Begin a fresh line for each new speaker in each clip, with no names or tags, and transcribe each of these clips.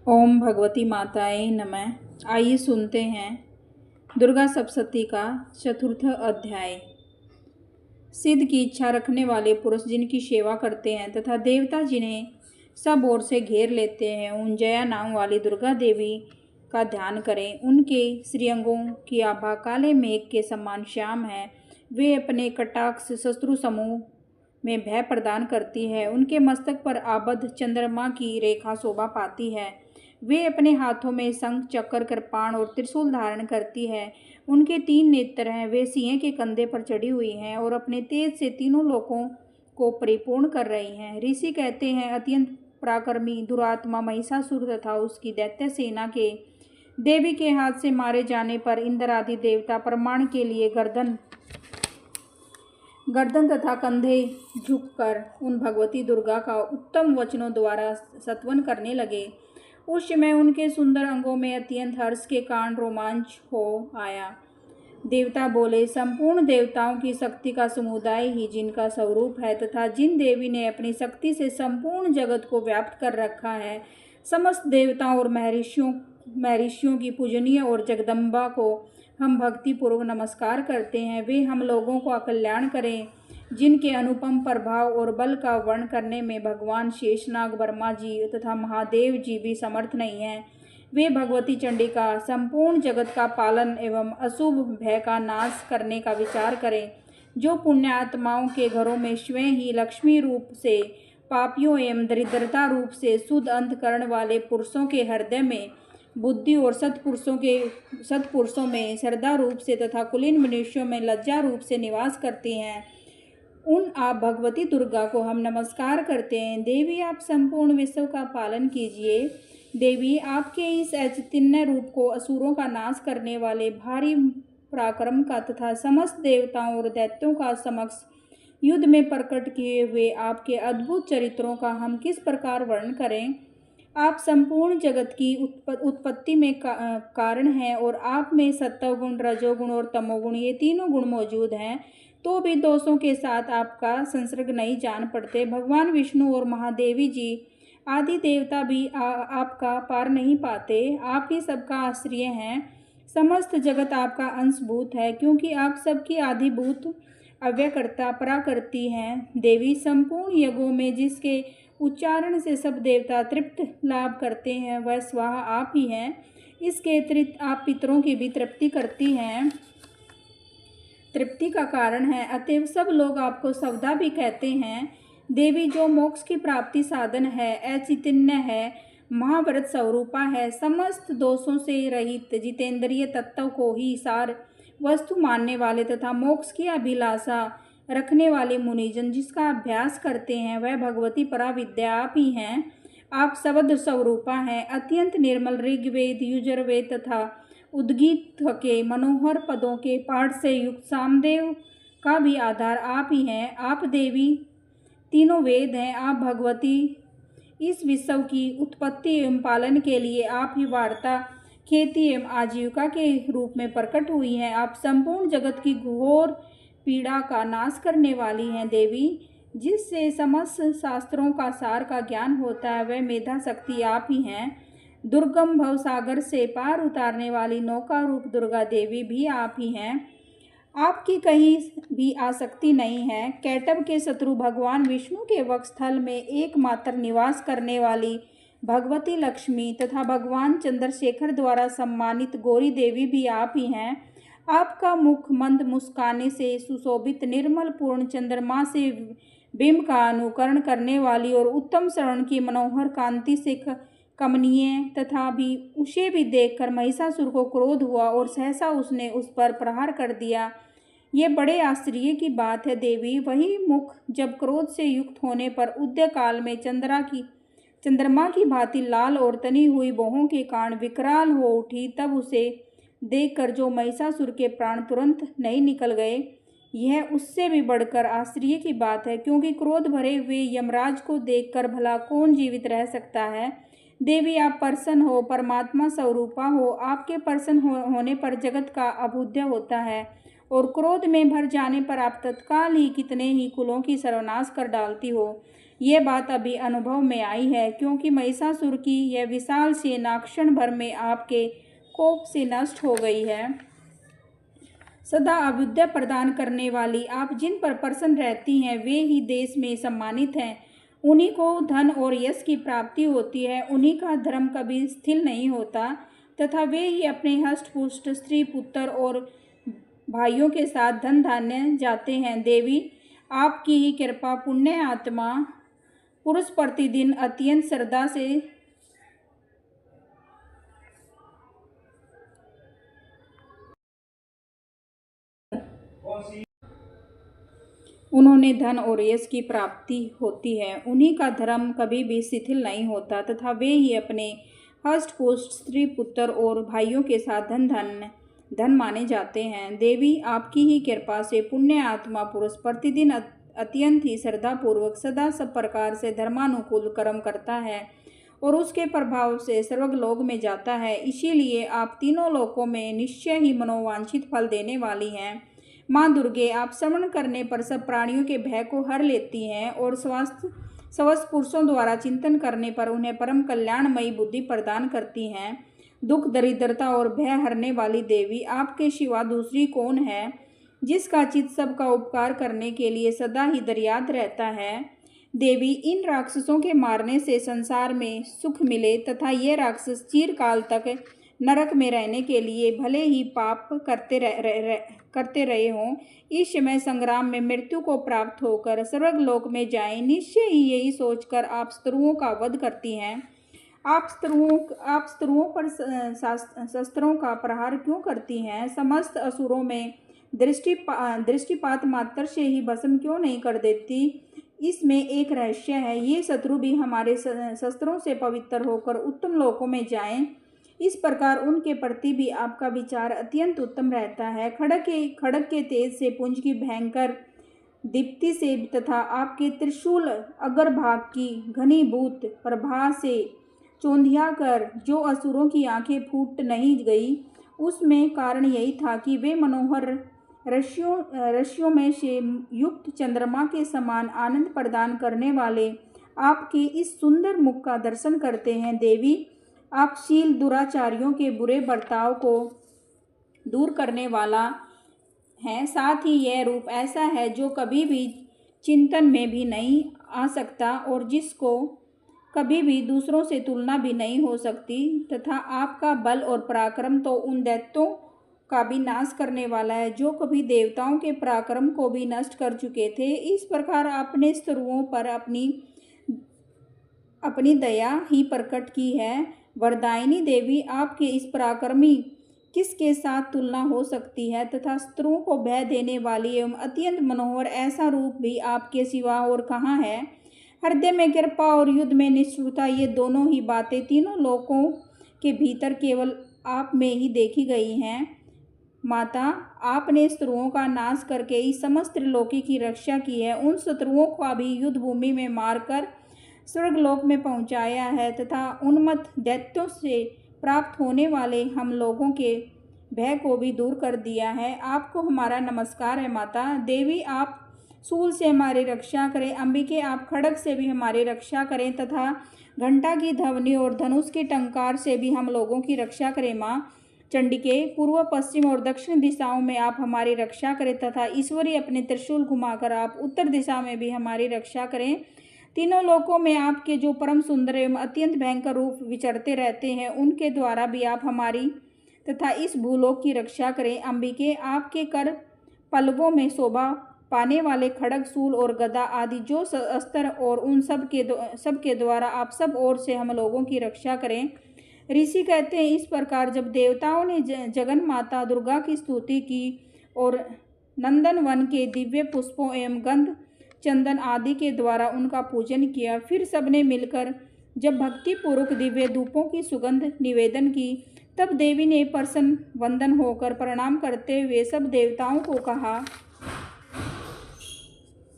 ओम भगवती माताए नमः। आइए सुनते हैं दुर्गा सप्तशती का चतुर्थ अध्याय। सिद्ध की इच्छा रखने वाले पुरुष जिनकी सेवा करते हैं तथा देवता जिन्हें सब ओर से घेर लेते हैं, उन जया नाम वाली दुर्गा देवी का ध्यान करें। उनके श्रीअंगों की आभा काले मेघ के समान श्याम है। वे अपने कटाक्ष शत्रु समूह में भय प्रदान करती है। उनके मस्तक पर आबद्ध चंद्रमा की रेखा शोभा पाती है। वे अपने हाथों में शंख, चक्र, कृपाण और त्रिशूल धारण करती है। उनके 3 नेत्र हैं। वे सिंह के कंधे पर चढ़ी हुई हैं और अपने तेज से तीनों लोकों को परिपूर्ण कर रही हैं। ऋषि कहते हैं, अत्यंत पराक्रमी दुरात्मा महिषासुर तथा उसकी दैत्य सेना के देवी के हाथ से मारे जाने पर इंद्र आदि देवता प्रमाण के लिए गर्दन तथा कंधे झुककर उन भगवती दुर्गा का उत्तम वचनों द्वारा स्तवन करने लगे। उस समय उनके सुंदर अंगों में अत्यंत हर्ष के कारण रोमांच हो आया। देवता बोले, संपूर्ण देवताओं की शक्ति का समुदाय ही जिनका स्वरूप है तथा जिन देवी ने अपनी शक्ति से संपूर्ण जगत को व्याप्त कर रखा है, समस्त देवताओं और महर्षियों की पूजनीय और जगदम्बा को हम भक्ति पूर्वक नमस्कार करते हैं। वे हम लोगों का कल्याण करें। जिनके अनुपम प्रभाव और बल का वर्णन करने में भगवान शेषनाग, ब्रह्मा जी तथा महादेव जी भी समर्थ नहीं हैं। वे भगवती चंडिका संपूर्ण जगत का पालन एवं अशुभ भय का नाश करने का विचार करें। जो पुण्यात्माओं के घरों में स्वयं ही लक्ष्मी रूप से, पापियों एवं दरिद्रता रूप से शुद्ध अंतकरण वाले पुरुषों के हृदय में बुद्धि और सत्पुरुषों में श्रद्धा रूप से तथा कुलीन मनुष्यों में लज्जा रूप से निवास करती हैं, उन आप भगवती दुर्गा को हम नमस्कार करते हैं। देवी, आप संपूर्ण विश्व का पालन कीजिए। देवी, आपके इस अचैतन्य रूप को असुरों का नाश करने वाले भारी पराक्रम का तथा समस्त देवताओं और दैत्यों का समक्ष युद्ध में प्रकट किए हुए आपके अद्भुत चरित्रों का हम किस प्रकार वर्णन करें। आप संपूर्ण जगत की उत्पत्ति में कारण हैं और आप में सत्वगुण, रजोगुण और तमोगुण ये तीनों गुण मौजूद हैं, तो भी दोषों के साथ आपका संसर्ग नहीं जान पड़ते। भगवान विष्णु और महादेवी जी आदि देवता भी आपका पार नहीं पाते। आप ही सबका आश्रय हैं। समस्त जगत आपका अंशभूत है, क्योंकि आप सबकी आदिभूत अव्यकर्ता पराकृति हैं। देवी, संपूर्ण यज्ञों में जिसके उच्चारण से सब देवता तृप्त लाभ करते हैं, वह स्वाहा आप ही हैं। इसके अतिरिक्त आप पितरों की भी तृप्ति करती हैं, तृप्ति का कारण है। अतएव सब लोग आपको सवदा भी कहते हैं। देवी, जो मोक्ष की प्राप्ति साधन है, अचैतन्य है, महाव्रत स्वरूपा है, समस्त दोषों से रहित जितेंद्रिय तत्व को ही सार वस्तु मानने वाले तथा मोक्ष की अभिलाषा रखने वाले मुनिजन जिसका अभ्यास करते हैं, वह भगवती पराविद्या आप ही हैं। आप शब्द स्वरूपा हैं। अत्यंत निर्मल ऋग्वेद, यजुर्वेद तथा उद्गीत के मनोहर पदों के पाठ से युक्त सामदेव का भी आधार आप ही हैं। आप देवी तीनों वेद हैं। आप भगवती इस विश्व की उत्पत्ति एवं पालन के लिए आप ही वार्ता, खेती एवं आजीविका के रूप में प्रकट हुई हैं। आप संपूर्ण जगत की घोर पीड़ा का नाश करने वाली हैं। देवी, जिससे समस्त शास्त्रों का सार का ज्ञान होता है, वह मेधा शक्ति आप ही हैं। दुर्गम भव सागर से पार उतारने वाली नौका रूप दुर्गा देवी भी आप ही हैं। आपकी कहीं भी आसक्ति नहीं है। कैटभ के शत्रु भगवान विष्णु के वक्षस्थल में एकमात्र निवास करने वाली भगवती लक्ष्मी तथा भगवान चंद्रशेखर द्वारा सम्मानित गौरी देवी भी आप ही हैं। आपका मुख मंद मुस्काने से सुशोभित निर्मल पूर्ण चंद्रमा से बिंब का अनुकरण करने वाली और उत्तम श्रवण की मनोहर कांति से कमनीय तथा भी उसे भी देखकर महिषासुर को क्रोध हुआ और सहसा उसने उस पर प्रहार कर दिया। ये बड़े आश्चर्य की बात है। देवी, वही मुख जब क्रोध से युक्त होने पर उदय काल में चंद्रमा की भांति लाल और तनी हुई भौहों के कारण विकराल हो उठी, तब उसे देखकर जो महिषासुर के प्राण तुरंत नहीं निकल गए, यह उससे भी बढ़कर आश्चर्य की बात है, क्योंकि क्रोध भरे हुए यमराज को देखकर भला कौन जीवित रह सकता है। देवी, आप प्रसन्न हो, परमात्मा स्वरूपा हो। आपके प्रसन्न होने पर जगत का अभुद्य होता है और क्रोध में भर जाने पर आप तत्काल ही कितने ही कुलों की सर्वनाश कर डालती हो। ये बात अभी अनुभव में आई है, क्योंकि महिषासुर की यह विशाल सेना क्षण भर में आपके कोप से नष्ट हो गई है। सदा अभ्युदय प्रदान करने वाली आप जिन पर प्रसन्न रहती हैं वे ही देश में सम्मानित हैं। उन्हीं को धन और यश की प्राप्ति होती है। उन्हीं का धर्म कभी स्थिर नहीं होता तथा वे ही अपने हष्ट पुष्ट स्त्री पुत्र और भाइयों के साथ धन धान्य जाते हैं। देवी, आपकी ही कृपा पुण्य आत्मा पुरुष प्रतिदिन अत्यंत श्रद्धा से उन्होंने धन और यश की प्राप्ति होती है। उन्हीं का धर्म कभी भी शिथिल नहीं होता तथा वे ही अपने हष्ट पुष्ट स्त्री पुत्र और भाइयों के साथ धन माने जाते हैं। देवी, आपकी ही कृपा से पुण्य आत्मा पुरुष प्रतिदिन अत्यंत ही श्रद्धापूर्वक सदा सब प्रकार से धर्मानुकूल कर्म करता है और उसके प्रभाव से स्वर्गलोक में जाता है। इसीलिए आप तीनों लोकों में निश्चय ही मनोवांछित फल देने वाली हैं। माँ दुर्गे, आप श्रवण करने पर सब प्राणियों के भय को हर लेती हैं और स्वस्थ पुरुषों द्वारा चिंतन करने पर उन्हें परम कल्याणमयी बुद्धि प्रदान करती हैं। दुख दरिद्रता और भय हरने वाली देवी, आपके सिवा दूसरी कौन है जिसका चित्त सबका उपकार करने के लिए सदा ही दरियाद रहता है। देवी, इन राक्षसों के मारने से संसार में सुख मिले तथा ये राक्षस चिरकाल तक नरक में रहने के लिए भले ही पाप करते रहे हों, इस समय संग्राम में मृत्यु को प्राप्त होकर स्वर्गलोक में जाएं, निश्चय ही यही सोचकर आप शत्रुओं का वध करती हैं। आप शत्रुओं पर शस्त्रों का प्रहार क्यों करती हैं? समस्त असुरों में दृष्टिपात मात्र से ही भस्म क्यों नहीं कर देती? इसमें एक रहस्य है। ये शत्रु भी हमारे शस्त्रों से पवित्र होकर उत्तम लोकों में जाएं, इस प्रकार उनके प्रति भी आपका विचार अत्यंत उत्तम रहता है। खड़ग के तेज से पुंज की भयंकर दीप्ति से तथा आपके त्रिशूल अग्रभाग की घनीभूत प्रभा से चौंधिया कर जो असुरों की आंखें फूट नहीं गई, उसमें कारण यही था कि वे मनोहर रश्मियों में से युक्त चंद्रमा के समान आनंद प्रदान करने वाले आपके इस सुंदर मुख का दर्शन करते हैं। देवी, आप शील दुराचारियों के बुरे बर्ताव को दूर करने वाला है। साथ ही यह रूप ऐसा है जो कभी भी चिंतन में भी नहीं आ सकता और जिसको कभी भी दूसरों से तुलना भी नहीं हो सकती तथा आपका बल और पराक्रम तो उन दैत्यों का भी नाश करने वाला है जो कभी देवताओं के पराक्रम को भी नष्ट कर चुके थे। इस प्रकार आपने शत्रुओं पर अपनी दया ही प्रकट की है। वरदायिनी देवी, आपके इस पराक्रमी किसके साथ तुलना हो सकती है तथा शत्रुओं को भय देने वाली एवं अत्यंत मनोहर ऐसा रूप भी आपके सिवा और कहाँ है? हृदय में कृपा और युद्ध में निष्ठुरता, ये दोनों ही बातें तीनों लोकों के भीतर केवल आप में ही देखी गई हैं। माता, आपने शत्रुओं का नाश करके इस समस्त त्रिलोकी की रक्षा की है। उन शत्रुओं को भी युद्ध भूमि में मारकर स्वर्गलोक में पहुंचाया है तथा उन्मत्त दैत्यों से प्राप्त होने वाले हम लोगों के भय को भी दूर कर दिया है। आपको हमारा नमस्कार है। माता देवी, आप शूल से हमारी रक्षा करें। अंबिके, आप खड्ग से भी हमारी रक्षा करें तथा घंटा की ध्वनि और धनुष के टंकार से भी हम लोगों की रक्षा करें। माँ चंडिके, पूर्व पश्चिम और दक्षिण दिशाओं में आप हमारी रक्षा करें तथा ईश्वरी अपने त्रिशूल घुमाकर आप उत्तर दिशा में भी हमारी रक्षा करें। तीनों लोकों में आपके जो परम सुंदर एवं अत्यंत भयंकर रूप विचरते रहते हैं, उनके द्वारा भी आप हमारी तथा इस भूलोक की रक्षा करें। अंबिके, आपके कर पल्लवों में शोभा पाने वाले खड्ग, शूल और गदा आदि जो अस्त्र और उन सब के द्वारा आप सब ओर से हम लोगों की रक्षा करें। ऋषि कहते हैं, इस प्रकार जब देवताओं ने जगन माता दुर्गा की स्तुति की और नंदन वन के दिव्य पुष्पों एवं गंध चंदन आदि के द्वारा उनका पूजन किया, फिर सबने मिलकर जब भक्तिपूर्वक दिव्य धूपों की सुगंध निवेदन की, तब देवी ने प्रसन्न वंदन होकर प्रणाम करते हुए सब देवताओं को कहा।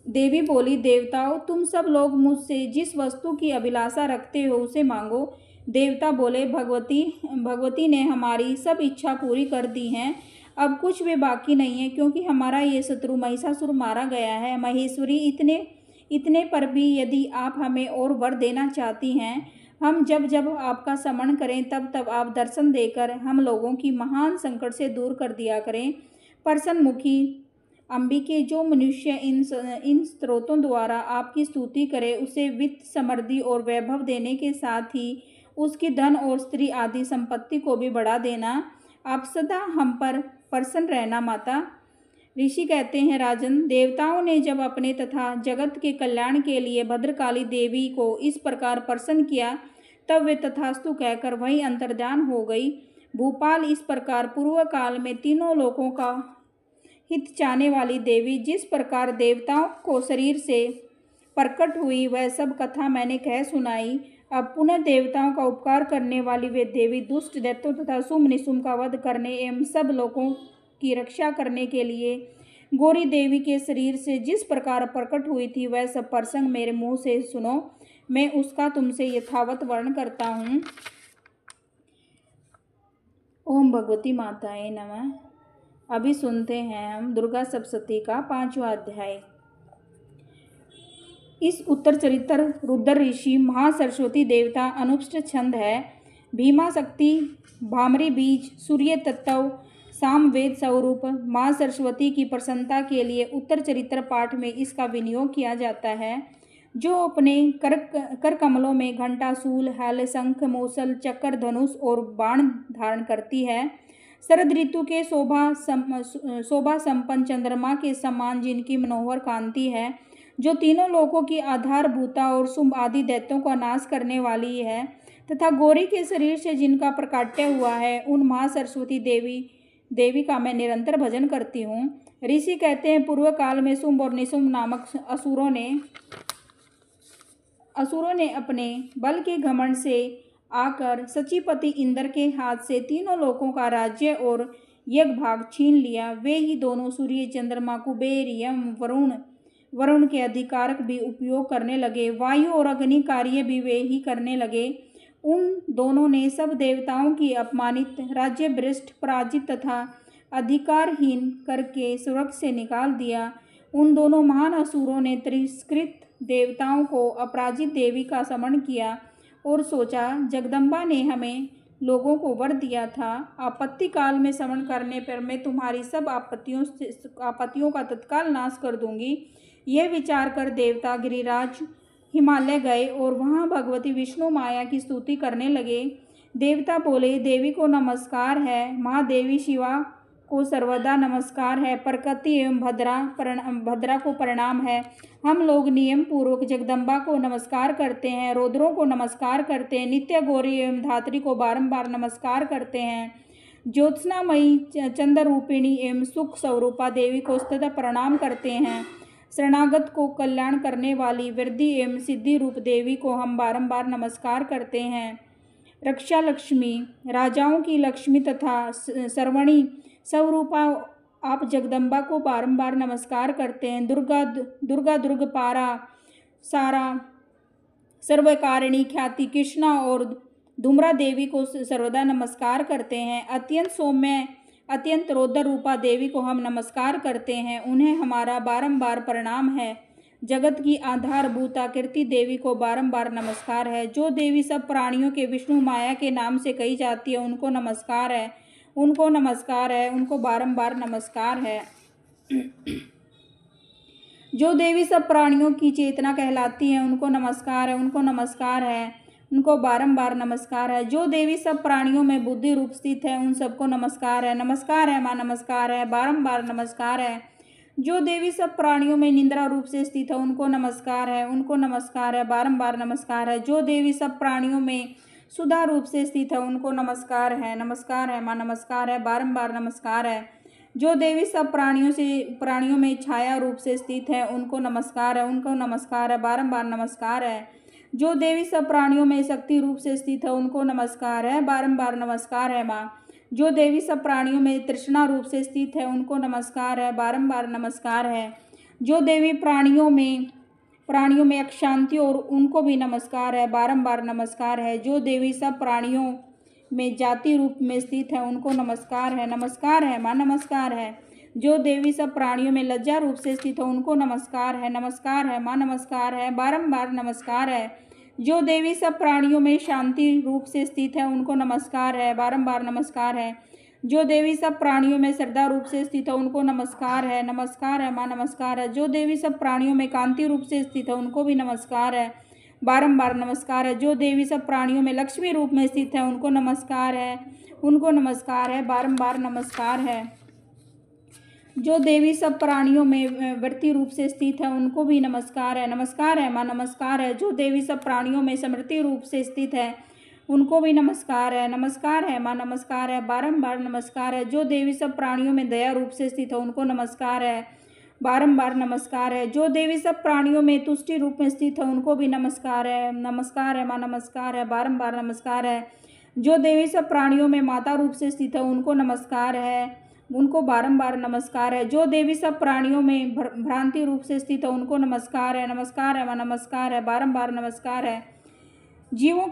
देवी बोली, देवताओं, तुम सब लोग मुझसे जिस वस्तु की अभिलाषा रखते हो उसे मांगो। देवता बोले, भगवती ने हमारी सब इच्छा पूरी कर दी है। अब कुछ भी बाकी नहीं है, क्योंकि हमारा ये शत्रु महिषासुर मारा गया है। महेश्वरी, इतने पर भी यदि आप हमें और वर देना चाहती हैं, हम जब जब आपका स्मरण करें तब तब आप दर्शन देकर हम लोगों की महान संकट से दूर कर दिया करें। प्रसन्न मुखी अंबिके, जो मनुष्य इन स्त्रोतों द्वारा आपकी स्तुति करे, उसे वित्त, समृद्धि और वैभव देने के साथ ही उसकी धन और स्त्री आदि संपत्ति को भी बढ़ा देना। आप सदा हम पर प्रसन्न रहना माता। ऋषि कहते हैं, राजन, देवताओं ने जब अपने तथा जगत के कल्याण के लिए भद्रकाली देवी को इस प्रकार प्रसन्न किया, तब वे तथास्तु कहकर वहीं अंतर्ध्यान हो गई। भूपाल, इस प्रकार पूर्व काल में तीनों लोकों का हित चाहने वाली देवी जिस प्रकार देवताओं को शरीर से प्रकट हुई, वह सब कथा मैंने कह सुनाई। अब पुनः देवताओं का उपकार करने वाली वे देवी दुष्ट दैत्यों तथा शुंभ निशुंभ का वध करने एवं सब लोगों की रक्षा करने के लिए गौरी देवी के शरीर से जिस प्रकार प्रकट हुई थी, वह सब प्रसंग मेरे मुंह से सुनो। मैं उसका तुमसे यथावत वर्णन करता हूँ। ओम भगवती माताए नमः। अभी सुनते हैं हम दुर्गा सप्तशती का 5वां अध्याय। इस उत्तर चरित्र रुद्र ऋषि महासरस्वती देवता अनुष्ट छंद है। भीमा शक्ति, भामरी बीज, सूर्य तत्व, सामवेद स्वरूप माँ सरस्वती की प्रसन्नता के लिए उत्तर चरित्र पाठ में इसका विनियोग किया जाता है। जो अपने कर कमलों में घंटा, शूल, हल, शंख, मूसल, चक्र, धनुष और बाण धारण करती है। शरद ऋतु के शोभा संपन्न चंद्रमा के समान जिनकी मनोहर कांति है, जो तीनों लोकों की आधारभूता और शुंभ आदि दैत्यों का नाश करने वाली है, तथा गौरी के शरीर से जिनका प्रकाट्य हुआ है, उन महासरस्वती देवी का मैं निरंतर भजन करती हूँ। ऋषि कहते हैं, पूर्व काल में शुंभ और निशुंभ नामक असुरों ने अपने बल के घमंड से आकर सचीपति इंद्र के हाथ से तीनों लोकों का राज्य और यज्ञ भाग छीन लिया। वे ही दोनों सूर्य, चंद्रमा, कुबेर, यम, वरुण के अधिकारक भी उपयोग करने लगे। वायु और अग्नि कार्य भी वे ही करने लगे। उन दोनों ने सब देवताओं की अपमानित, राज्य भ्रष्ट, पराजित तथा अधिकारहीन करके स्वर्ग से निकाल दिया। उन दोनों महान असुरों ने तिरस्कृत देवताओं को अपराजित देवी का स्मरण किया और सोचा, जगदम्बा ने हमें लोगों को वर दिया था, आपत्ति काल में स्मरण करने पर मैं तुम्हारी सब आपत्तियों का तत्काल नाश कर दूंगी। यह विचार कर देवता गिरिराज हिमालय गए और वहां भगवती विष्णु माया की स्तुति करने लगे। देवता बोले, देवी को नमस्कार है, महादेवी शिवा को सर्वदा नमस्कार है, प्रकृति एवं भद्रा को प्रणाम है। हम लोग नियम पूर्वक जगदम्बा को नमस्कार करते हैं, रौद्रों को नमस्कार करते हैं, नित्य गौरी एवं धात्री को बारंबार नमस्कार करते हैं, ज्योत्सनामयी चंद्र रूपिणी एवं सुख स्वरूपा देवी को सदा प्रणाम करते हैं, शरणागत को कल्याण करने वाली वृद्धि एवं सिद्धि रूप देवी को हम बारंबार नमस्कार करते हैं। रक्षा लक्ष्मी, राजाओं की लक्ष्मी तथा सर्वणी स्वरूपा आप जगदम्बा को बारंबार नमस्कार करते हैं। दुर्गा दुर्गपारा, सारा, सर्वकारिणी ख्याति कृष्णा और धूम्रा देवी को सर्वदा नमस्कार करते हैं। अत्यंत सौम्य, अत्यंत रौद्र रूपा देवी को हम नमस्कार करते हैं, उन्हें हमारा बारंबार प्रणाम है। जगत की आधारभूता कीर्ति देवी को बारंबार नमस्कार है। जो देवी सब प्राणियों के विष्णु माया के नाम से कही जाती है, उनको नमस्कार है, उनको नमस्कार है, उनको बारंबार नमस्कार है। जो देवी सब प्राणियों की चेतना कहलाती है, उनको नमस्कार है, उनको नमस्कार है, उनको बारंबार नमस्कार है। जो देवी सब प्राणियों में बुद्धि रूप स्थित है, उन सबको नमस्कार है, नमस्कार है माँ, नमस्कार है, बारंबार नमस्कार है। जो देवी सब प्राणियों में निंद्रा रूप से स्थित है, उनको नमस्कार है, उनको नमस्कार है, बारंबार नमस्कार है। जो देवी सब प्राणियों में सुधा रूप से स्थित है, उनको नमस्कार है माँ, नमस्कार है, बारंबार नमस्कार है। जो देवी सब प्राणियों में छाया रूप से स्थित है, उनको नमस्कार है, उनको नमस्कार है, बारंबार नमस्कार है। जो देवी सब प्राणियों में शक्ति रूप से स्थित है, उनको नमस्कार है, बारंबार नमस्कार है माँ। जो देवी सब प्राणियों में तृष्णा रूप से स्थित है, उनको नमस्कार है, बारंबार नमस्कार है। जो देवी प्राणियों में अशांति और उनको भी नमस्कार है, बारंबार नमस्कार है। जो देवी सब प्राणियों में जाति रूप में स्थित है, उनको नमस्कार है माँ, नमस्कार है। जो देवी सब प्राणियों में लज्जा रूप से स्थित हो उनको नमस्कार है, नमस्कार है माँ, नमस्कार है, बारंबार नमस्कार है। जो देवी सब प्राणियों में शांति रूप से स्थित है उनको नमस्कार है, बारंबार नमस्कार है। जो देवी सब प्राणियों में श्रद्धा रूप से स्थित है उनको नमस्कार है, नमस्कार है माँ, नमस्कार है। जो देवी सब प्राणियों में कांति रूप से स्थित है उनको भी नमस्कार है, बारंबार नमस्कार है। जो देवी सब प्राणियों में लक्ष्मी रूप में स्थित है उनको नमस्कार है, उनको नमस्कार है, बारंबार नमस्कार है। जो देवी सब प्राणियों में वृत्ति रूप से स्थित है उनको भी नमस्कार है माँ, नमस्कार है। जो देवी सब प्राणियों में समृद्धि रूप से स्थित है उनको भी नमस्कार है माँ, नमस्कार है, बारंबार नमस्कार है। जो देवी सब प्राणियों में दया रूप से स्थित है उनको नमस्कार है, बारंबार नमस्कार है। जो देवी सब प्राणियों में तुष्टि रूप में स्थित है उनको भी नमस्कार है माँ, नमस्कार है, बारंबार नमस्कार है। जो देवी सब प्राणियों में माता रूप से स्थित है उनको नमस्कार है, उनको बारंबार नमस्कार है। जो देवी सब प्राणियों में भ्रांति रूप से स्थित है उनको नमस्कार है माँ, नमस्कार है, बारंबार नमस्कार है। जीवों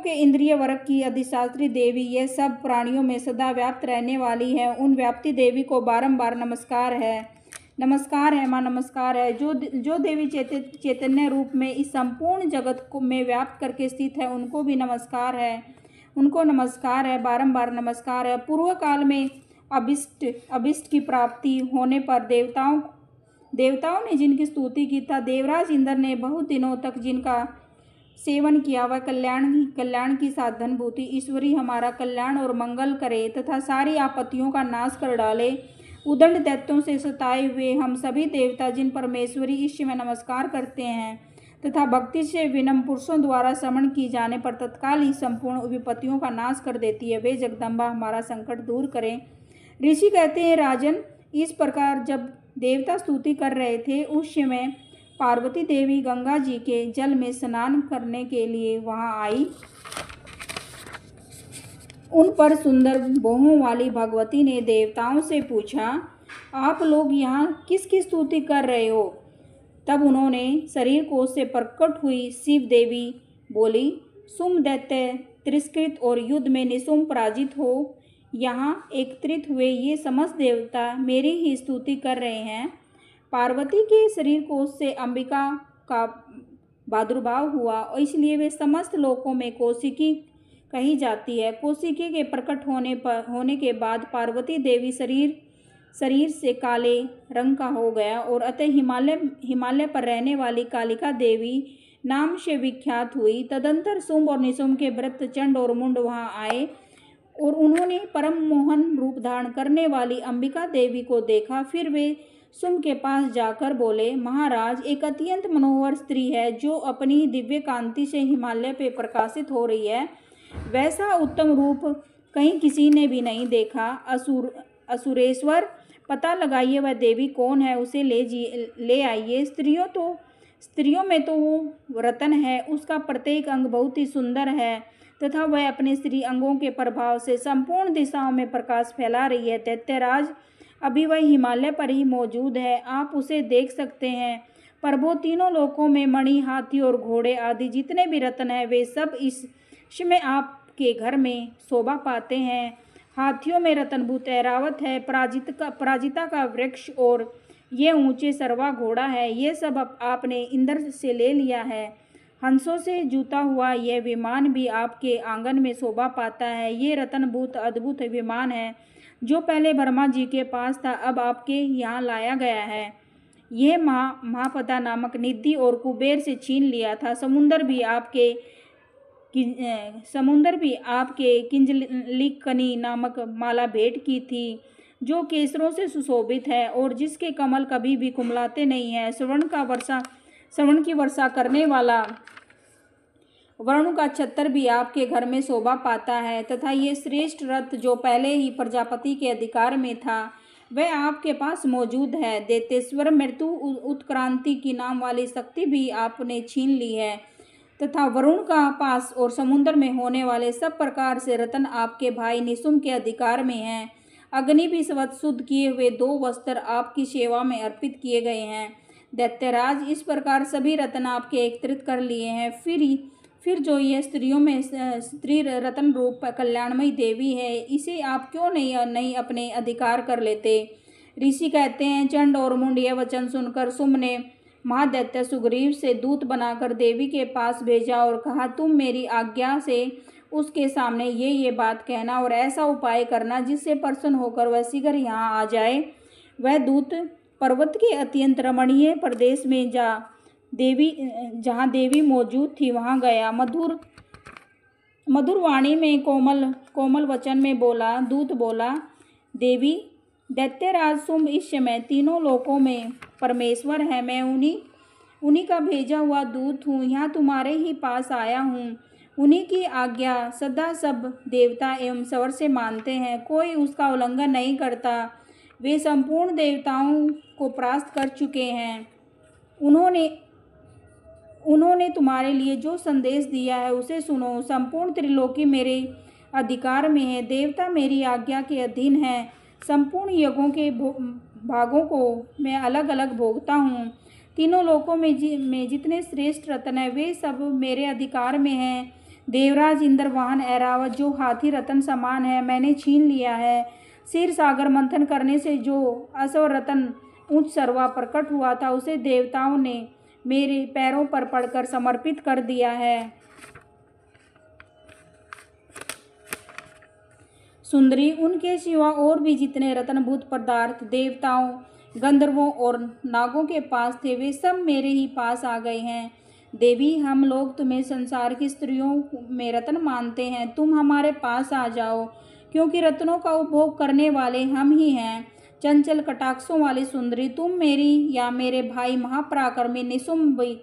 के इंद्रिय वर्ग की अधिष्ठात्री देवी ये सब प्राणियों में सदा व्याप्त रहने वाली है, उन व्याप्ति देवी को बारंबार नमस्कार है माँ, नमस्कार है। जो देवी चैतन्य रूप में इस संपूर्ण जगत को में व्याप्त करके स्थित है उनको भी नमस्कार है, उनको नमस्कार है, बारंबार नमस्कार है। पूर्व काल में अभिष्ट की प्राप्ति होने पर देवताओं ने जिनकी स्तुति की था, देवराज इंद्र ने बहुत दिनों तक जिनका सेवन किया, वह कल्याण की साधनभूति ईश्वरी हमारा कल्याण और मंगल करे तथा सारी आपत्तियों का नाश कर डाले। उदंड दैत्यों से सताए हुए हम सभी देवता जिन परमेश्वरी ईश्वर में नमस्कार करते हैं तथा भक्ति से विनम्र पुरुषों द्वारा समन की जाने पर तत्काल ही संपूर्ण विपत्तियों का नाश कर देती है, वे जगदम्बा हमारा संकट दूर करें। ऋषि कहते हैं, राजन, इस प्रकार जब देवता स्तुति कर रहे थे उस समय पार्वती देवी गंगा जी के जल में स्नान करने के लिए वहां आई। उन पर सुंदर भौहों वाली भगवती ने देवताओं से पूछा, आप लोग यहाँ किसकी स्तुति कर रहे हो? तब उन्होंने शरीर कोश से प्रकट हुई शिव देवी बोली, सुम दैत्य तिरस्कृत और युद्ध में निशुम पराजित हो यहाँ एकत्रित हुए ये समस्त देवता मेरी ही स्तुति कर रहे हैं। पार्वती के शरीर कोश से अंबिका का प्रादुर्भाव हुआ और इसलिए वे समस्त लोकों में कौशिकी कही जाती है। कौशिकी के प्रकट होने के बाद पार्वती देवी शरीर से काले रंग का हो गया और अतः हिमालय पर रहने वाली कालिका देवी नाम से विख्यात हुई। तदंतर शुंभ और निशुंभ के व्रत चंड और मुंड वहां आए और उन्होंने परम मोहन रूप धारण करने वाली अंबिका देवी को देखा। फिर वे शुंभ के पास जाकर बोले, महाराज, एक अत्यंत मनोहर स्त्री है जो अपनी दिव्य कांति से हिमालय पे प्रकाशित हो रही है। वैसा उत्तम रूप कहीं किसी ने भी नहीं देखा। असुरेश्वर, पता लगाइए वह देवी कौन है, उसे ले आइए। स्त्रियों में तो वो रतन है, उसका प्रत्येक अंग बहुत ही सुंदर है तथा वह अपने स्त्री अंगों के प्रभाव से संपूर्ण दिशाओं में प्रकाश फैला रही है। दैत्यराज, अभी वह हिमालय पर ही मौजूद है, आप उसे देख सकते हैं। प्रभु, तीनों लोकों में मणि, हाथी और घोड़े आदि जितने भी रत्न हैं वे सब इस समय आपके घर में शोभा पाते हैं। हाथियों में रत्नभूत ऐरावत है, पराजिता का वृक्ष और ये ऊंचे सरवा घोड़ा है, ये सब आपने इंद्र से ले लिया है। हंसों से जूता हुआ यह विमान भी आपके आंगन में शोभा पाता है। ये रत्नभूत अद्भुत विमान है जो पहले ब्रह्मा जी के पास था, अब आपके यहाँ लाया गया है। यह महापदा नामक निधि और कुबेर से छीन लिया था। समुंदर भी आपके किंजलिकनी नामक माला भेंट की थी जो केसरों से सुशोभित है और जिसके कमल कभी भी कुमलाते नहीं है। श्रवण की वर्षा करने वाला वरुण का छत्र भी आपके घर में शोभा पाता है तथा ये श्रेष्ठ रथ जो पहले ही प्रजापति के अधिकार में था वह आपके पास मौजूद है। दैत्येश्वर, मृत्यु उत्क्रांति की नाम वाली शक्ति भी आपने छीन ली है तथा वरुण का पास और समुद्र में होने वाले सब प्रकार से रत्न आपके भाई निशुंभ के अधिकार में हैं। अग्नि भी शुद्ध किए हुए 2 वस्त्र आपकी सेवा में अर्पित किए गए हैं। दैत्यराज, इस प्रकार सभी रत्न आपके एकत्रित कर लिए हैं। फिर जो यह स्त्रियों में स्त्री रत्न रूप कल्याणमयी देवी है, इसे आप क्यों नहीं अपने अधिकार कर लेते? ऋषि कहते हैं, चंड और मुंड यह वचन सुनकर शुंभ ने महादैत्य सुग्रीव से दूत बनाकर देवी के पास भेजा और कहा, तुम मेरी आज्ञा से उसके सामने ये बात कहना और ऐसा उपाय करना जिससे प्रसन्न होकर वह शीघ्र यहाँ आ जाए। वह दूत पर्वत के अत्यंत रमणीय प्रदेश में जहाँ देवी मौजूद थी वहाँ गया। मधुर वाणी में कोमल वचन में दूत बोला, देवी, दैत्यराज शुंभ इस समय तीनों लोकों में परमेश्वर है। मैं उन्हीं का भेजा हुआ दूत हूँ। यहाँ तुम्हारे ही पास आया हूँ। उन्हीं की आज्ञा सदा सब देवता एवं सवर से मानते हैं, कोई उसका उल्लंघन नहीं करता। वे संपूर्ण देवताओं को परास्त कर चुके हैं। उन्होंने तुम्हारे लिए जो संदेश दिया है उसे सुनो। संपूर्ण त्रिलोकी मेरे अधिकार में है। देवता मेरी आज्ञा के अधीन हैं। संपूर्ण यज्ञों के भागों को मैं अलग अलग भोगता हूँ। तीनों लोकों में जितने श्रेष्ठ रत्न हैं वे सब मेरे अधिकार में हैं। देवराज इंद्रवाहन ऐरावत जो हाथी रत्न समान है मैंने छीन लिया है। क्षीर सागर मंथन करने से जो असव रत्न उच्च सर्वा प्रकट हुआ था उसे देवताओं ने मेरे पैरों पर पड़कर समर्पित कर दिया है। सुंदरी, उनके सिवा और भी जितने रत्नभूत पदार्थ देवताओं, गंधर्वों और नागों के पास थे वे सब मेरे ही पास आ गए हैं। देवी, हम लोग तुम्हें संसार की स्त्रियों में रत्न मानते हैं। तुम हमारे पास आ जाओ, क्योंकि रत्नों का उपभोग करने वाले हम ही हैं। चंचल कटाक्षों वाली सुंदरी, तुम मेरी या मेरे भाई महापराक्रमी निशुंभ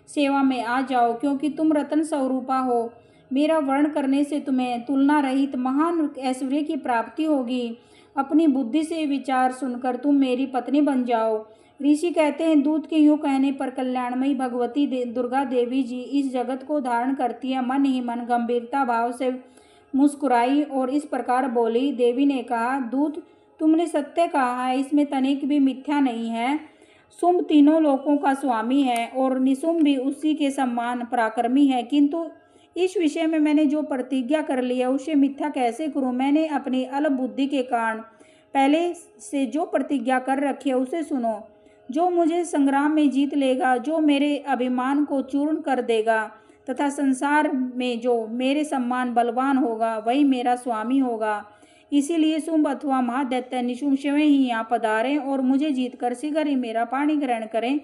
सेवा में आ जाओ, क्योंकि तुम रत्न स्वरूपा हो। मेरा वर्ण करने से तुम्हें तुलना रहित महान ऐश्वर्य की प्राप्ति होगी। अपनी बुद्धि से विचार सुनकर तुम मेरी पत्नी बन जाओ। ऋषि कहते हैं, दूत के यूँ कहने पर कल्याणमयी भगवती दुर्गा देवी जी इस जगत को धारण करती है। मन ही मन गंभीरता भाव से मुस्कुराई और इस प्रकार बोली। देवी ने कहा, दूत, तुमने सत्य कहा है, इसमें तनिक भी मिथ्या नहीं है। शुंभ तीनों लोकों का स्वामी है और निशुंभ भी उसी के समान पराक्रमी है, किंतु इस विषय में मैंने जो प्रतिज्ञा कर ली है उसे मिथ्या कैसे करूं। मैंने अपनी अल्प बुद्धि के कारण पहले से जो प्रतिज्ञा कर रखी है उसे सुनो। जो मुझे संग्राम में जीत लेगा, जो मेरे अभिमान को चूर्ण कर देगा तथा संसार में जो मेरे सम्मान बलवान होगा वही मेरा स्वामी होगा। इसीलिए शुंभ अथवा महादैत्य निशुंभ स्वयं ही यहाँ पधारें और मुझे जीतकर शीघ्र ही मेरा पाणी ग्रहण करें।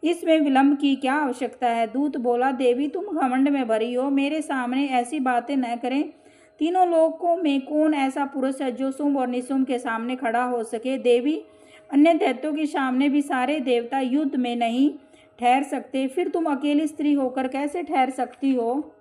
इसमें विलंब की क्या आवश्यकता है। दूत बोला, देवी, तुम घमंड में भरी हो, मेरे सामने ऐसी बातें न करें। तीनों लोकों में कौन ऐसा पुरुष है जो शुंभ और निशुंभ के सामने खड़ा हो सके। देवी, अन्य दैत्यों के सामने भी सारे देवता युद्ध में नहीं ठहर सकते, फिर तुम अकेली स्त्री होकर कैसे ठहर सकती हो।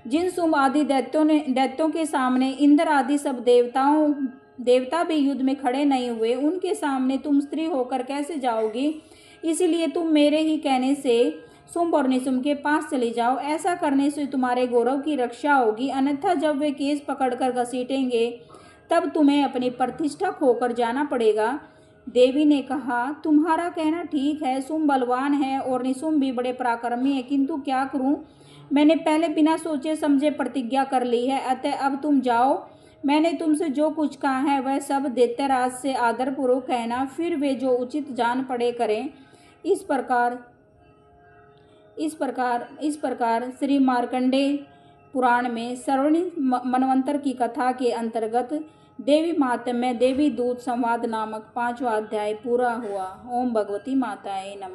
जिन शुंभ आदि दैत्यों के सामने इंद्र आदि सब देवता भी युद्ध में खड़े नहीं हुए, उनके सामने तुम स्त्री होकर कैसे जाओगी। इसलिए तुम मेरे ही कहने से शुंभ और निशुंभ के पास चली जाओ। ऐसा करने से तुम्हारे गौरव की रक्षा होगी, अन्यथा जब वे केस पकड़कर घसीटेंगे तब तुम्हें अपनी प्रतिष्ठा खोकर जाना पड़ेगा। देवी ने कहा, तुम्हारा कहना ठीक है, शुंभ बलवान है और निशुंभ भी बड़े पराक्रमी है, किंतु क्या करूं। मैंने पहले बिना सोचे समझे प्रतिज्ञा कर ली है, अतः अब तुम जाओ। मैंने तुमसे जो कुछ कहा है वह सब दैत्यराज से आदरपूर्वक कहना, फिर वे जो उचित जान पड़े करें। इस प्रकार श्री मार्कंडेय पुराण में श्रवणी मनवंतर की कथा के अंतर्गत देवी महात्म्य देवी दूत संवाद नामक 5वां अध्याय पूरा हुआ। ओम भगवती माताये नमः।